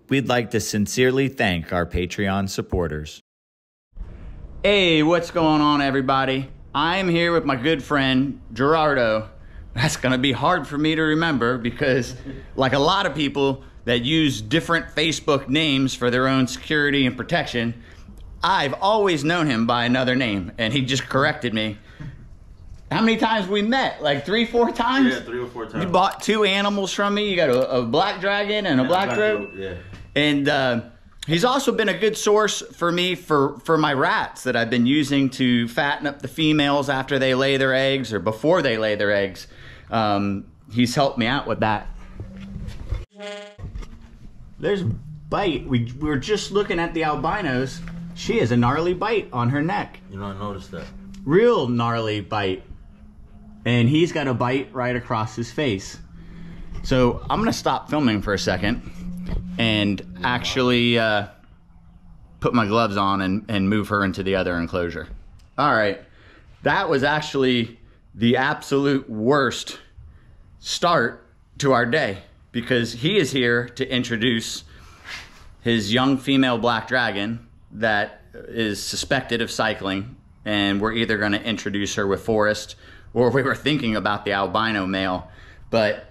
we'd like to sincerely thank our Patreon supporters. Hey, what's going on, everybody? I'm here with my good friend, Gerardo. That's gonna be hard for me to remember because, like a lot of people that use different Facebook names for their own security and protection, I've always known him by another name, and he just corrected me. How many times we met? Like 3-4 times? Yeah, 3 or 4 times. You bought 2 animals from me. You got a black dragon and a black throat. Yeah. And he's also been a good source for me for my rats that I've been using to fatten up the females after they lay their eggs or before they lay their eggs. He's helped me out with that. There's a bite. We were just looking at the albinos. She has a gnarly bite on her neck. You know, I noticed that. Real gnarly bite. And he's got a bite right across his face. So I'm gonna stop filming for a second and actually put my gloves on and move her into the other enclosure. All right, that was actually the absolute worst start to our day because he is here to introduce his young female black dragon that is suspected of cycling, and we're either gonna introduce her with Forrest or we were thinking about the albino male. But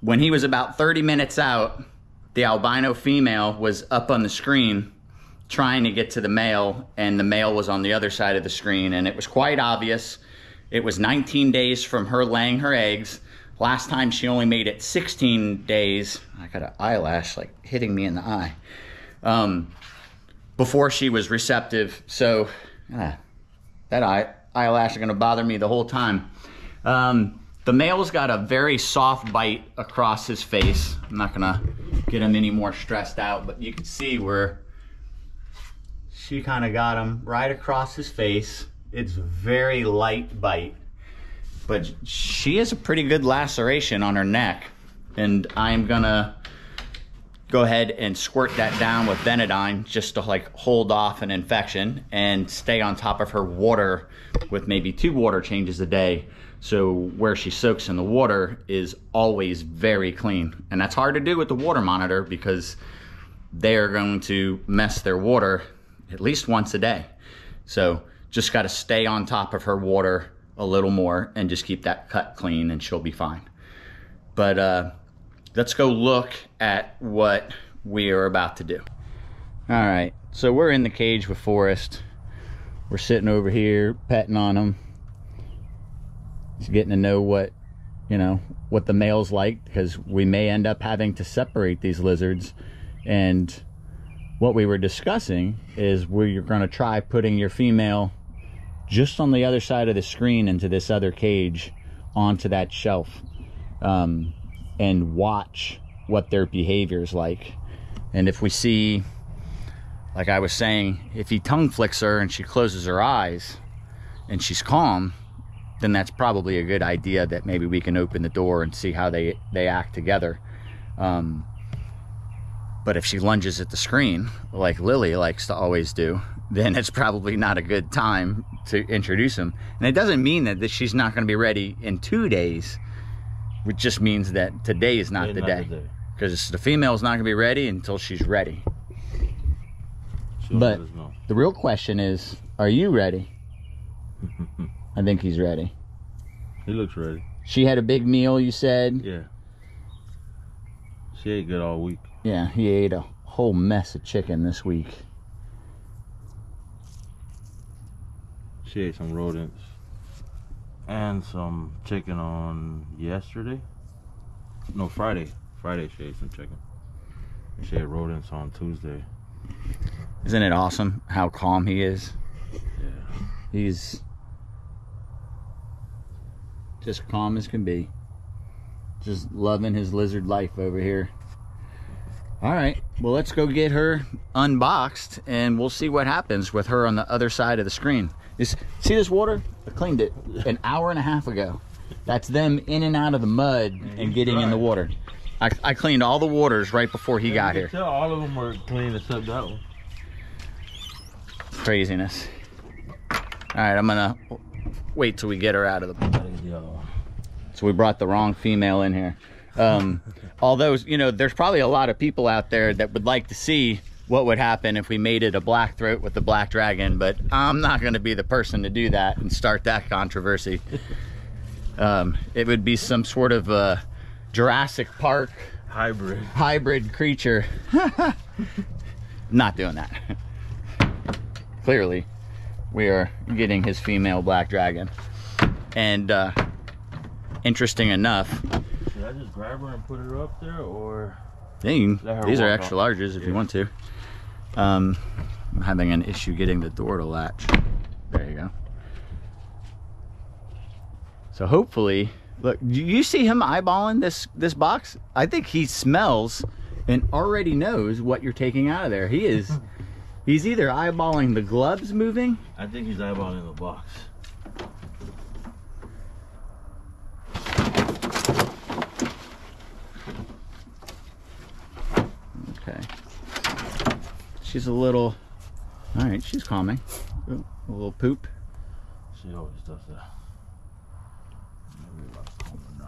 when he was about 30 minutes out, the albino female was up on the screen trying to get to the male, and the male was on the other side of the screen, and it was quite obvious. It was 19 days from her laying her eggs. Last time she only made it 16 days. I got an eyelash like hitting me in the eye. Before she was receptive. So that eyelash is gonna bother me the whole time. The male's got a very soft bite across his face. I'm not gonna get him any more stressed out, but you can see where she kind of got him right across his face. It's a very light bite, but she has a pretty good laceration on her neck, and I'm gonna go ahead and squirt that down with Benadine just to like hold off an infection and stay on top of her water with maybe 2 water changes a day. So where she soaks in the water is always very clean. And that's hard to do with the water monitor because they're going to mess their water at least once a day. So just got to stay on top of her water a little more and just keep that cut clean and she'll be fine. But let's go look at what we are about to do. All right, so we're in the cage with Forrest. We're sitting over here petting on him. He's getting to know what the male's like, because we may end up having to separate these lizards. And what we were discussing is we're going to try putting your female just on the other side of the screen into this other cage onto that shelf, and watch what their behavior is like. And if we see, like I was saying, if he tongue flicks her and she closes her eyes and she's calm, then that's probably a good idea that maybe we can open the door and see how they act together. But if she lunges at the screen, like Lily likes to always do, then it's probably not a good time to introduce him. And it doesn't mean that she's not going to be ready in 2 days, which just means that today is not the day. Because the female's not going to be ready until she's ready. But the real question is, are you ready? I think he's ready. He looks ready. She had a big meal, you said? Yeah. She ate good all week. Yeah, he ate a whole mess of chicken this week. She ate some rodents and some chicken on yesterday. No, Friday. Friday she ate some chicken. She ate rodents on Tuesday. Isn't it awesome how calm he is? Yeah. He's just calm as can be. Just loving his lizard life over here. All right, well, let's go get her unboxed and we'll see what happens with her on the other side of the screen. See this water? I cleaned it an hour and a half ago. That's them in and out of the mud and getting in the water. I cleaned all the waters right before he got here. Tell all of them were clean except that one. Craziness. All right, I'm gonna wait till we get her out of the... So we brought the wrong female in here. Although, you know, there's probably a lot of people out there that would like to see what would happen if we mated a black throat with the black dragon, but I'm not going to be the person to do that and start that controversy. It would be some sort of Jurassic Park hybrid creature. Not doing that. Clearly, we are getting his female black dragon. And interesting enough, should I just grab her and put her up there, or these are extra larges if you want to. I'm having an issue getting the door to latch. There you go. So hopefully, look, you see him eyeballing this box? I think he smells and already knows what you're taking out of there. He's either eyeballing the gloves moving. I think he's eyeballing the box. Okay. She's a little, all right, she's calming. Ooh, a little poop. She always does that.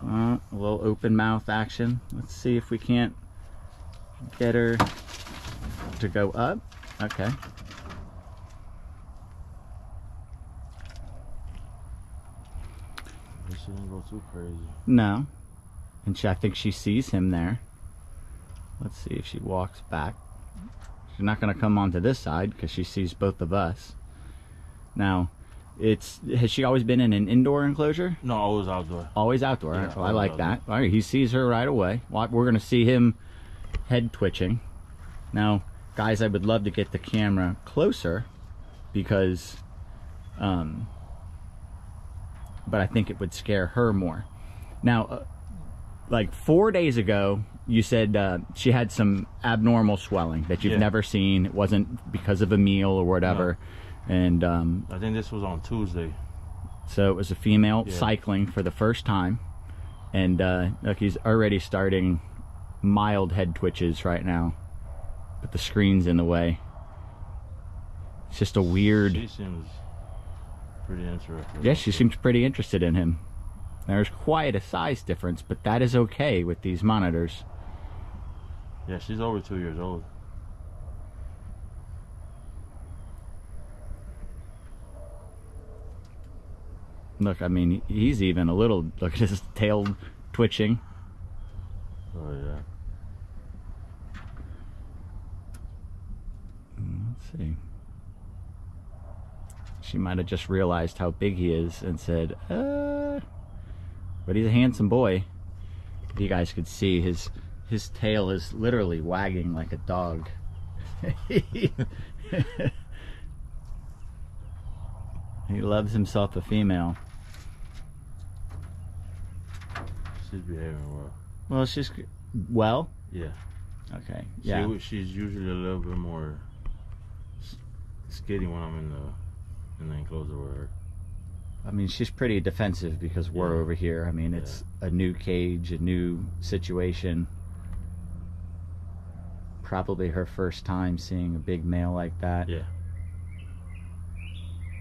A little open mouth action. Let's see if we can't get her to go up. Okay. She didn't go too crazy. No. And I think she sees him there. Let's see if she walks back. She's not going to come onto this side because she sees both of us. Now, has she always been in an indoor enclosure? No, always outdoor. Always outdoor. Yeah, I like that. All right, he sees her right away. We're going to see him head twitching. Now, guys, I would love to get the camera closer because, but I think it would scare her more. Now, like 4 days ago, you said she had some abnormal swelling that you've never seen. It wasn't because of a meal or whatever. No. And I think this was on Tuesday. So it was a female cycling for the first time. And look, he's already starting mild head twitches right now. But the screen's in the way. It's just a weird... She seems pretty interested. Yeah, she seems pretty interested in him. There's quite a size difference, but that is okay with these monitors. Yeah, she's over 2 years old. Look, I mean, he's even a little, look at his tail twitching. Oh, yeah. Let's see. She might have just realized how big he is and said, but he's a handsome boy. If you guys could see, his tail is literally wagging like a dog. He loves himself a female. She's behaving well. Well, well? Yeah. Okay. Yeah. She's usually a little bit more skitty when I'm in the enclosure with her. I mean, she's pretty defensive because we're over here. I mean, it's a new cage, a new situation. Probably her first time seeing a big male like that. Yeah.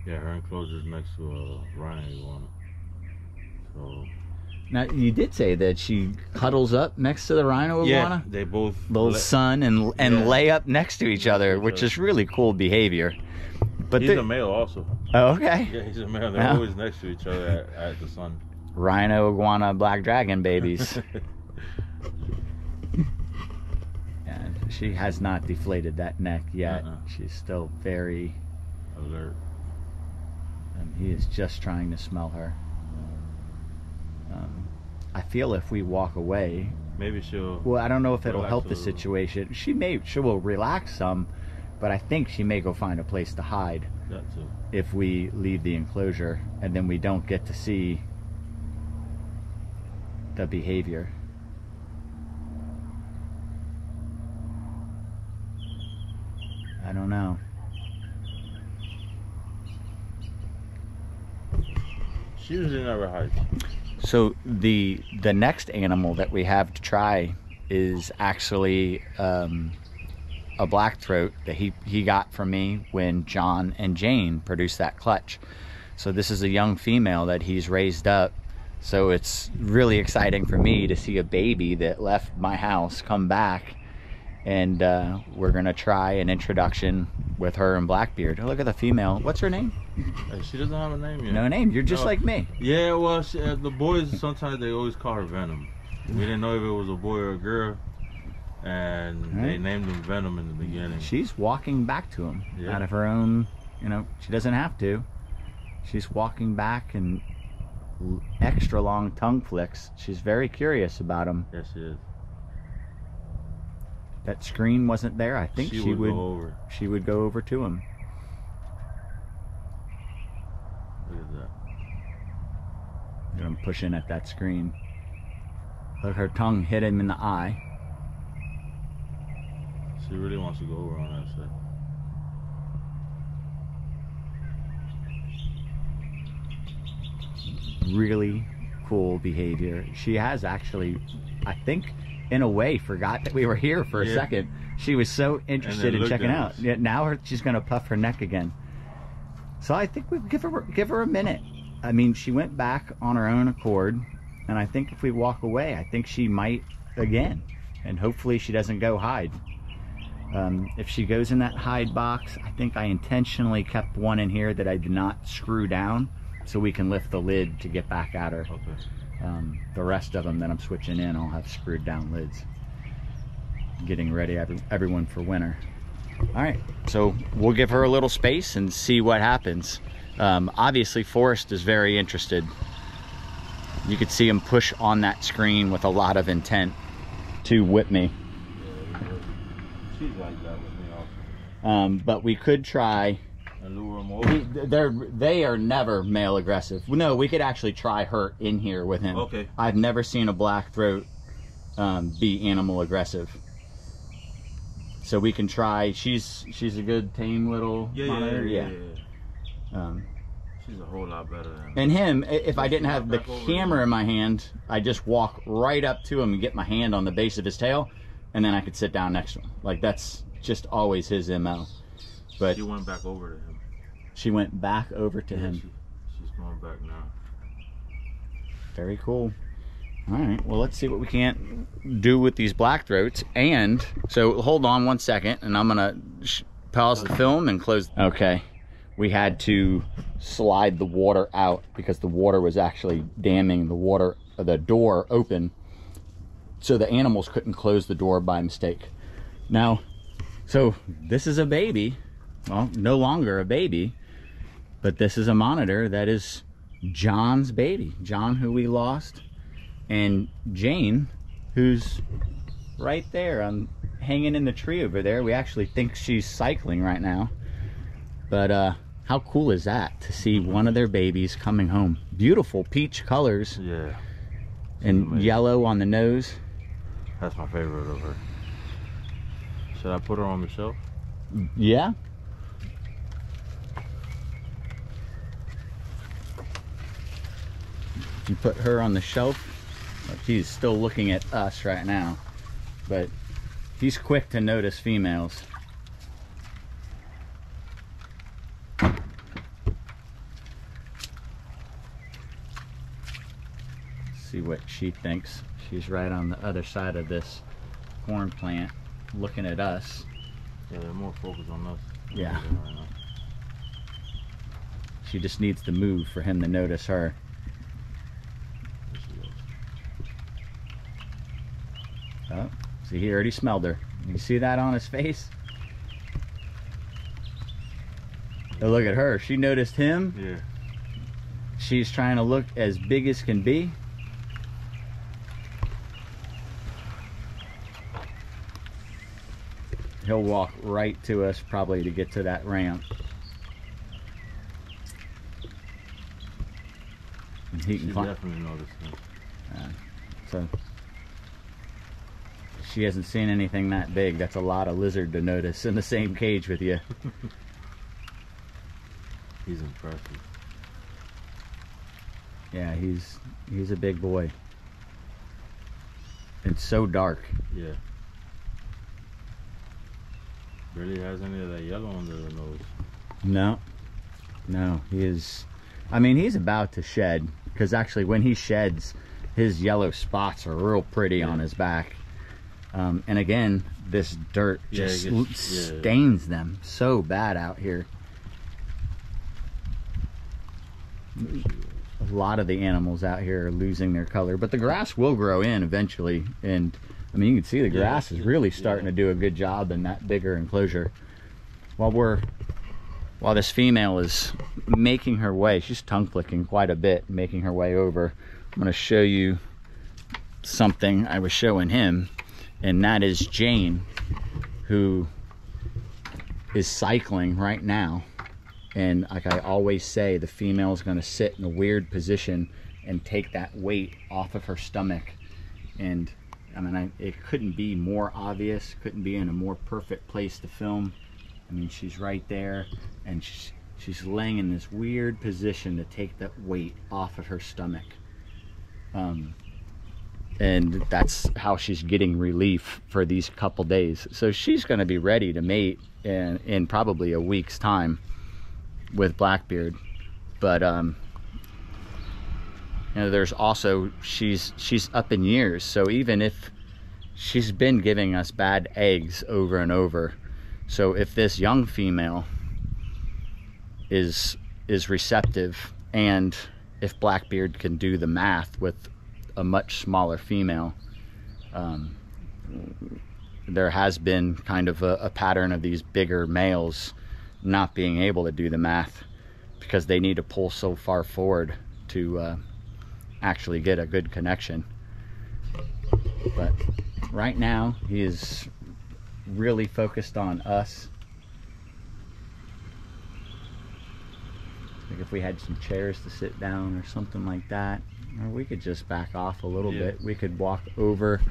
Yeah, her enclosure's next to a rhino iguana. So. Now, you did say that she cuddles up next to the rhino iguana? Yeah, they both... They'll sun and lay up next to each other, which is really cool behavior. But he's a male also. Oh, okay. Yeah, he's a male. They're always next to each other at the sun. Rhino, iguana, black dragon babies. And she has not deflated that neck yet. She's still very alert. And he is just trying to smell her. I feel if we walk away, maybe she'll... Well, I don't know if it'll help the situation. She will relax some, but I think she may go find a place to hide. That too. If we leave the enclosure and then we don't get to see the behavior. I don't know. She usually never hides. So the next animal that we have to try is actually a black throat that he got from me when John and Jane produced that clutch. So this is a young female that he's raised up So it's really exciting for me to see a baby that left my house come back, and we're gonna try an introduction with her and Blackbeard. Oh, look at the female. What's her name? She doesn't have a name yet. No name. You're just like me. Yeah, well, the boys, sometimes they always call her Venom. We didn't know if it was a boy or a girl, and they named him Venom in the beginning. She's walking back to him out of her own, you know, she doesn't have to. She's walking back and extra long tongue flicks. She's very curious about him. Yes, she is. That screen wasn't there. I think she would go over. She would go over to him. Look at that. Look at him pushing at that screen. Look, her tongue hit him in the eye. She really wants to go over on that side. Really cool behavior. She has actually, I think, in a way, forgot that we were here for a second. She was so interested in checking out. Yeah, now she's going to puff her neck again. So I think we give her a minute. I mean, she went back on her own accord, and I think if we walk away, I think she might again, and hopefully she doesn't go hide. If she goes in that hide box, I think I intentionally kept one in here that I did not screw down, so we can lift the lid to get back at her. Okay. The rest of them that I'm switching in, I'll have screwed down lids. Getting ready everyone for winter. All right, so we'll give her a little space and see what happens. Obviously, Forrest is very interested. You could see him push on that screen with a lot of intent to whip me. She's like that with me also. But we could try. And lure them over. They are never male aggressive. No, we could actually try her in here with him. Okay. I've never seen a black throat be animal aggressive. So we can try. She's a good tame little monitor. Yeah. She's a whole lot better than and him, if I didn't have the camera in my hand, I'd just walk right up to him and get my hand on the base of his tail, and then I could sit down next to him. Like, that's just always his MO. But she went back over to him. She went back over to him. She's going back now. Very cool. All right, well, let's see what we can do with these black throats. And so hold on one second, and I'm gonna pause the film and close. Okay, we had to slide the water out because the water was actually damming the door open, so the animals couldn't close the door by mistake. Now, so this is a baby. Well, no longer a baby, but this is a monitor that is John's baby. John, who we lost, and Jane, who's right there, hanging in the tree over there. We actually think she's cycling right now. But how cool is that to see one of their babies coming home? Beautiful peach colors. Yeah. And amazing. Yellow on the nose. That's my favorite of her. Should I put her on the shelf? Yeah. You put her on the shelf. He's still looking at us right now, but he's quick to notice females. See what she thinks. She's right on the other side of this corn plant looking at us. Yeah, they're more focused on us. Yeah. She just needs to move for him to notice her. Oh, see, he already smelled her. You see that on his face? Oh, look at her. She noticed him. Yeah. She's trying to look as big as can be. He'll walk right to us probably to get to that ramp. And he can definitely noticed me. So she hasn't seen anything that big. That's a lot of lizard to notice in the same cage with you. He's impressive. Yeah, he's a big boy. It's so dark. Yeah. Barely has any of that yellow under the nose. No, he is. I mean, he's about to shed because actually when he sheds, his yellow spots are real pretty on his back. And again, this dirt just stains them so bad out here. A lot of the animals out here are losing their color, but the grass will grow in eventually. And I mean, you can see the grass is really starting to do a good job in that bigger enclosure. While this female is making her way, she's tongue flicking quite a bit, making her way over. I'm going to show you something I was showing him, and that is Jane, who is cycling right now. And like I always say, the female is going to sit in a weird position and take that weight off of her stomach. And I mean, it couldn't be more obvious, couldn't be in a more perfect place to film. I mean, she's right there, and she's laying in this weird position to take that weight off of her stomach. And that's how she's getting relief for these couple days. So she's going to be ready to mate in probably a week's time with Blackbeard. But you know, there's also, she's up in years, so even if she's been giving us bad eggs over and over, so if this young female is receptive, and if Blackbeard can do the math with a much smaller female, there has been kind of a pattern of these bigger males not being able to do the math because they need to pull so far forward to actually get a good connection. But right now he is really focused on us. Like if we had some chairs to sit down or something like that, or we could just back off a little bit. We could walk over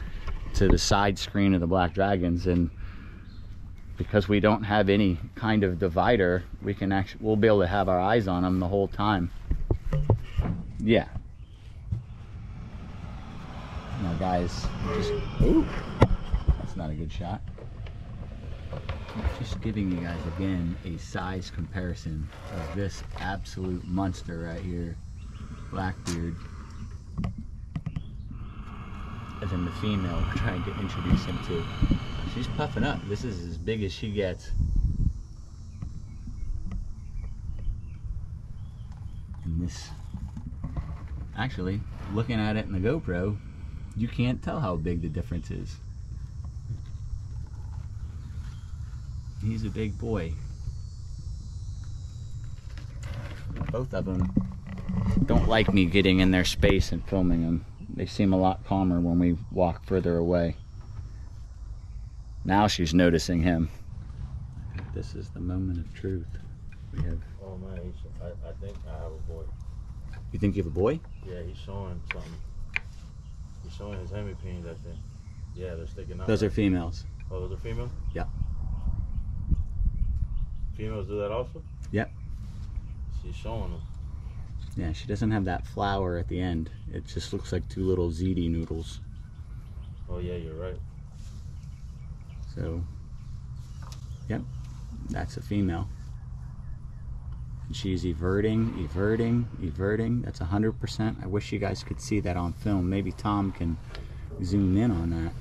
to the side screen of the Black Dragons, and because we don't have any kind of divider, we'll be able to have our eyes on them the whole time. Yeah. Now guys, ooh, that's not a good shot. Just giving you guys again a size comparison of this absolute monster right here, Blackbeard, as in the female we're trying to introduce him to. She's puffing up. This is as big as she gets. And this, actually, looking at it in the GoPro, you can't tell how big the difference is. He's a big boy. Both of them don't like me getting in their space and filming them. They seem a lot calmer when we walk further away. Now she's noticing him. I think this is the moment of truth. We have. Oh man, I think I have a boy. You think you have a boy? Yeah, he's showing something. He's showing his hemipenes, I think. Yeah, they're sticking out. Those are females. Oh, those are females? Yeah. Females do that also? Yep. She's showing them. Yeah, she doesn't have that flower at the end. It just looks like two little ziti noodles. Oh yeah, you're right. So, yep, that's a female. And she's everting. That's 100%. I wish you guys could see that on film. Maybe Tom can zoom in on that.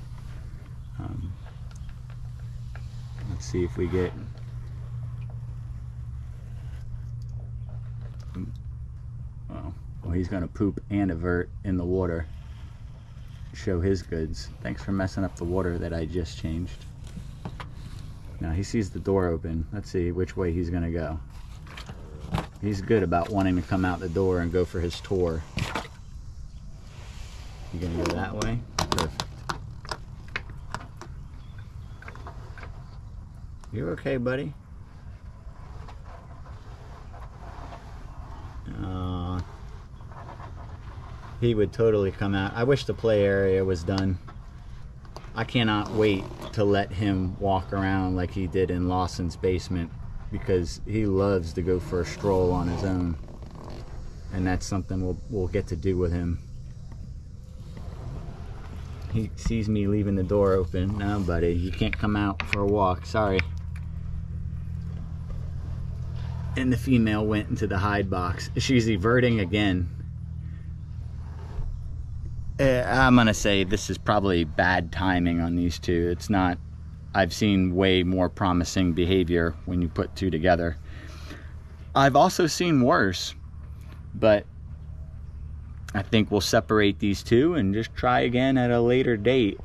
Let's see if we get. Well, he's gonna poop and avert in the water. Show his goods. Thanks for messing up the water that I just changed. Now he sees the door open. Let's see which way he's gonna go. He's good about wanting to come out the door and go for his tour. You gonna go that way? Perfect. You okay, buddy? He would totally come out. I wish the play area was done. I cannot wait to let him walk around like he did in Lawson's basement, because he loves to go for a stroll on his own, and that's something we'll get to do with him. He sees me leaving the door open. No, buddy, you can't come out for a walk. Sorry. And the female went into the hide box. She's everting again. I'm gonna say this is probably bad timing on these two. It's not, I've seen way more promising behavior when you put two together. I've also seen worse, but I think we'll separate these two and just try again at a later date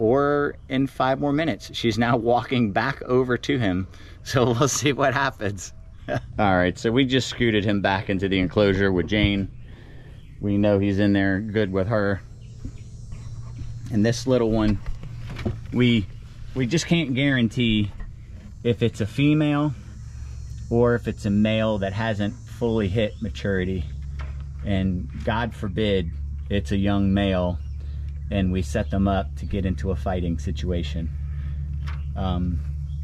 or in 5 more minutes. She's now walking back over to him, so we'll see what happens. All right, so we just scooted him back into the enclosure with Jane. We know he's in there good with her. And this little one, we just can't guarantee if it's a female or if it's a male that hasn't fully hit maturity. And God forbid it's a young male and we set them up to get into a fighting situation.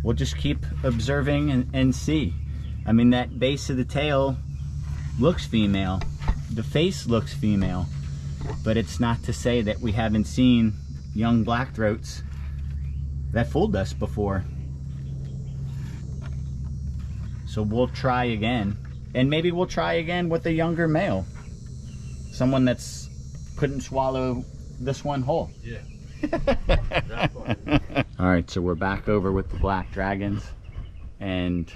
We'll just keep observing and see. I mean, that base of the tail looks female. The face looks female, but it's not to say that we haven't seen young blackthroats that fooled us before. So we'll try again, and maybe we'll try again with a younger male. Someone that's couldn't swallow this one whole. Yeah. All right, so we're back over with the black dragons, and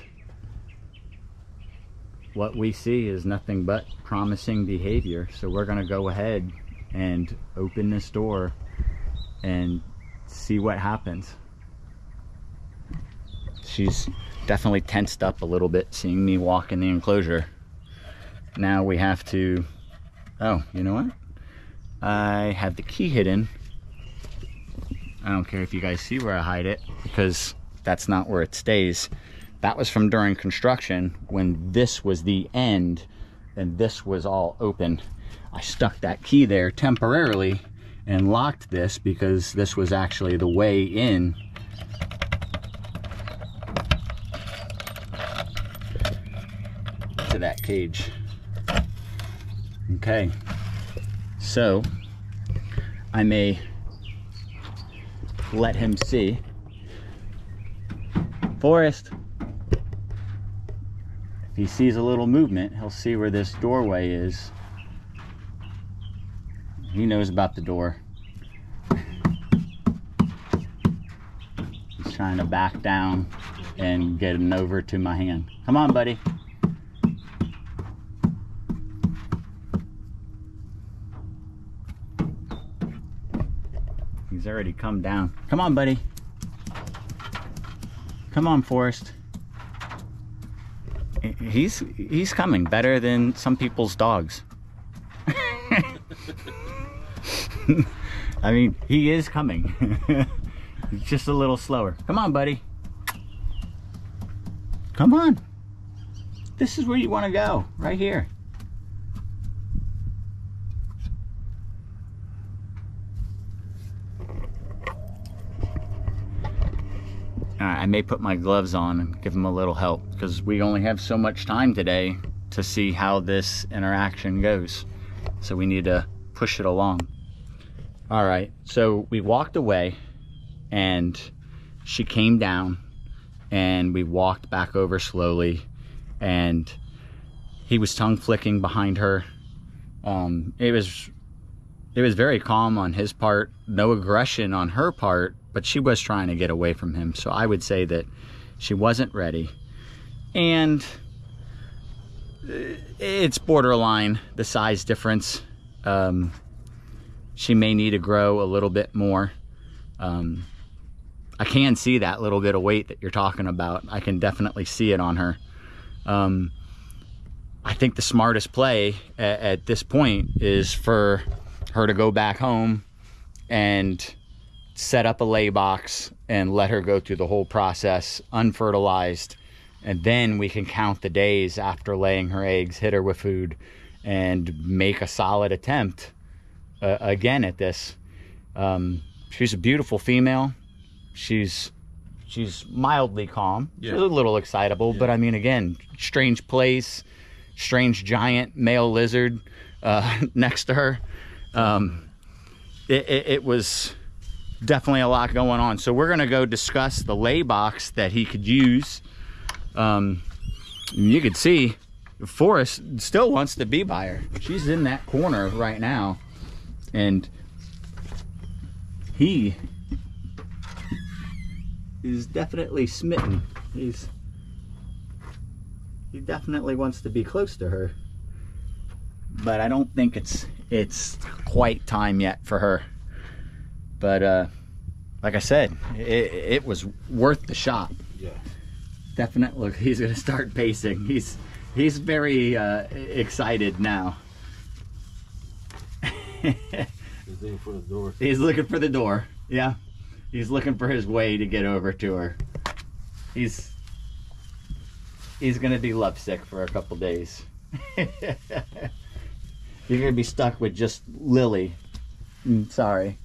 what we see is nothing but promising behavior. So we're gonna go ahead and open this door and see what happens. She's definitely tensed up a little bit seeing me walk in the enclosure. Now we have to, oh, you know what? I have the key hidden. I don't care if you guys see where I hide it, because that's not where it stays. That was from during construction when this was the end and this was all open. I stuck that key there temporarily and locked this because this was actually the way in. To that cage. Okay, so I may let him see. Forrest. If he sees a little movement, he'll see where this doorway is. He knows about the door. He's trying to back down and get him over to my hand. Come on, buddy. He's already come down. Come on, buddy. Come on, Forrest. He's coming better than some people's dogs. I mean, he is coming. He's just a little slower. Come on, buddy. Come on. This is where you want to go, right here. I may put my gloves on and give him a little help because we only have so much time today to see how this interaction goes. So we need to push it along. All right, so we walked away and she came down and we walked back over slowly and he was tongue flicking behind her. It was very calm on his part, no aggression on her part, but she was trying to get away from him. So I would say that she wasn't ready. And it's borderline, the size difference. She may need to grow a little bit more. I can see that little bit of weight that you're talking about. I can definitely see it on her. I think the smartest play at this point is for her to go back home and set up a lay box and let her go through the whole process unfertilized, and then we can count the days after laying her eggs, hit her with food, and make a solid attempt again at this. She's a beautiful female. She's mildly calm. Yeah. She's a little excitable, yeah. But I mean, again, strange place, strange giant male lizard next to her. It was definitely a lot going on. So we're gonna go discuss the lay box that he could use. You could see Forrest still wants to be by her. She's in that corner right now. And he is definitely smitten. He definitely wants to be close to her, but I don't think it's quite time yet for her. But like I said, it was worth the shot. Yeah. Definitely. Look, he's gonna start pacing. He's very excited now. He's looking for the door. He's looking for the door. Yeah, he's looking for his way to get over to her. He's gonna be lovesick for a couple days. You're gonna be stuck with just Lily. Sorry,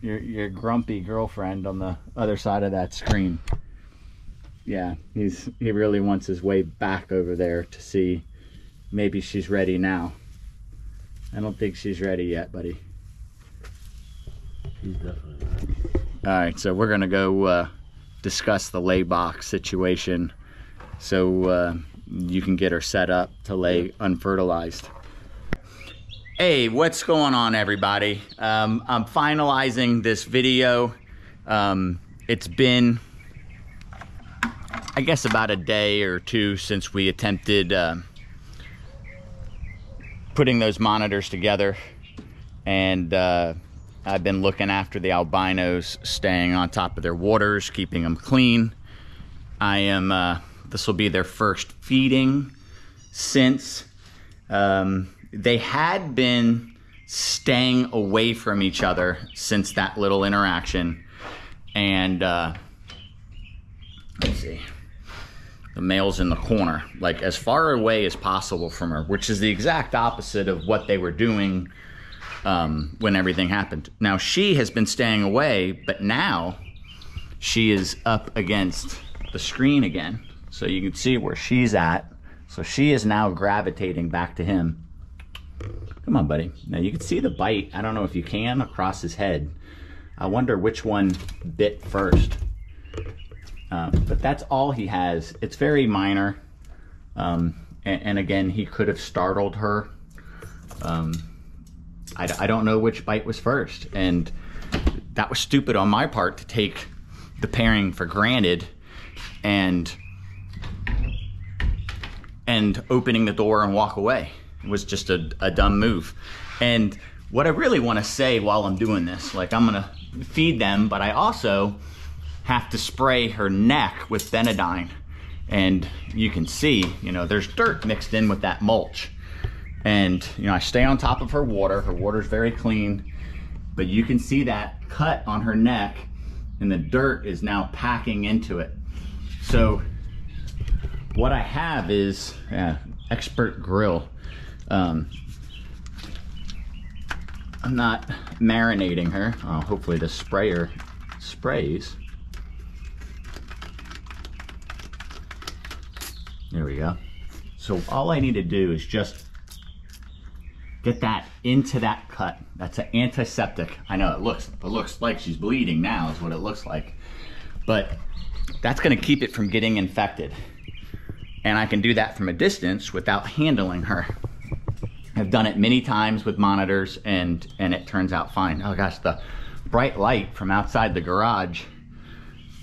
your grumpy girlfriend on the other side of that screen. Yeah, he really wants his way back over there to see maybe she's ready now. I don't think she's ready yet, buddy. She's definitely ready. All right, so we're gonna go discuss the lay box situation, so you can get her set up to lay unfertilized. Hey, what's going on, everybody? I'm finalizing this video. It's been, I guess, about a day or two since we attempted putting those monitors together, and I've been looking after the albinos, staying on top of their waters, keeping them clean. I am, this will be their first feeding since they had been staying away from each other since that little interaction. And let's see, the male's in the corner, like as far away as possible from her, which is the exact opposite of what they were doing when everything happened. Now she has been staying away, but now she is up against the screen again. So you can see where she's at. So she is now gravitating back to him. Come on, buddy. Now you can see the bite. I don't know if you can, across his head. I wonder which one bit first. But that's all he has. It's very minor. And again, he could have startled her. I don't know which bite was first. And that was stupid on my part to take the pairing for granted and opening the door and walk away. It was just a dumb move. And what I really want to say while I'm doing this, like, I'm gonna feed them, but I also have to spray her neck with Benadine. And you can see, you know, there's dirt mixed in with that mulch. And, you know, I stay on top of her water. Her water's very clean, but you can see that cut on her neck, and the dirt is now packing into it. So what I have is expert grill. I'm not marinating her. Oh, hopefully the sprayer sprays. There we go. So all I need to do is just get that into that cut. That's an antiseptic. I know it looks like she's bleeding now is what it looks like. But that's gonna keep it from getting infected. And I can do that from a distance without handling her. I've done it many times with monitors, and it turns out fine. Oh gosh, the bright light from outside the garage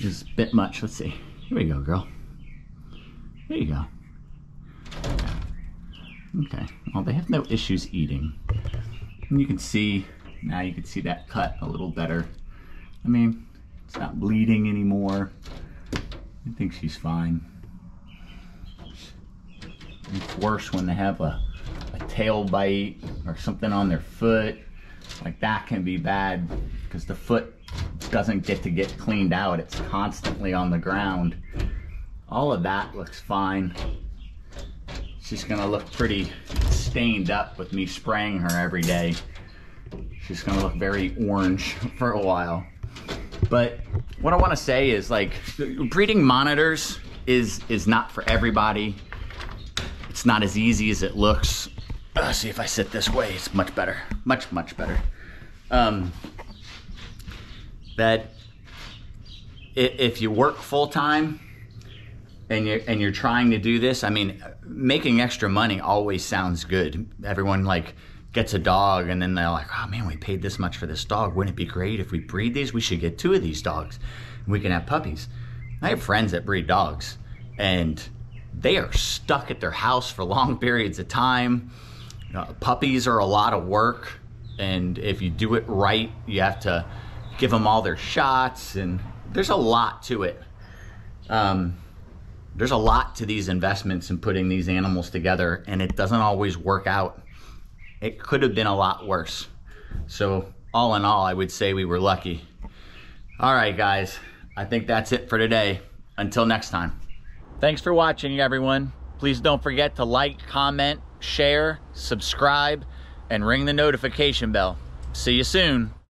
is a bit much. Let's see. Here we go, girl. There you go. Okay, well, they have no issues eating. And you can see, now you can see that cut a little better. I mean, it's not bleeding anymore. I think she's fine. It's worse when they have a tail bite or something on their foot. Like, that can be bad because the foot doesn't get to get cleaned out. It's constantly on the ground. All of that looks fine. She's gonna look pretty stained up with me spraying her every day. She's gonna look very orange for a while. But what I wanna say is, like, breeding monitors is not for everybody. It's not as easy as it looks. See if I sit this way, it's much better. Much better. That if you work full-time and you're trying to do this, I mean, making extra money always sounds good. Everyone, like, gets a dog, and then they're like, oh man, we paid this much for this dog. Wouldn't it be great if we breed these? We should get 2 of these dogs. We can have puppies. I have friends that breed dogs, and they are stuck at their house for long periods of time. Puppies are a lot of work, and if you do it right, you have to give them all their shots, and there's a lot to it. There's a lot to these investments and putting these animals together, and it doesn't always work out. It could have been a lot worse. So all in all, I would say we were lucky. All right, guys, I think that's it for today. Until next time. Thanks for watching, everyone. Please don't forget to like, comment, share, subscribe, and ring the notification bell. See you soon.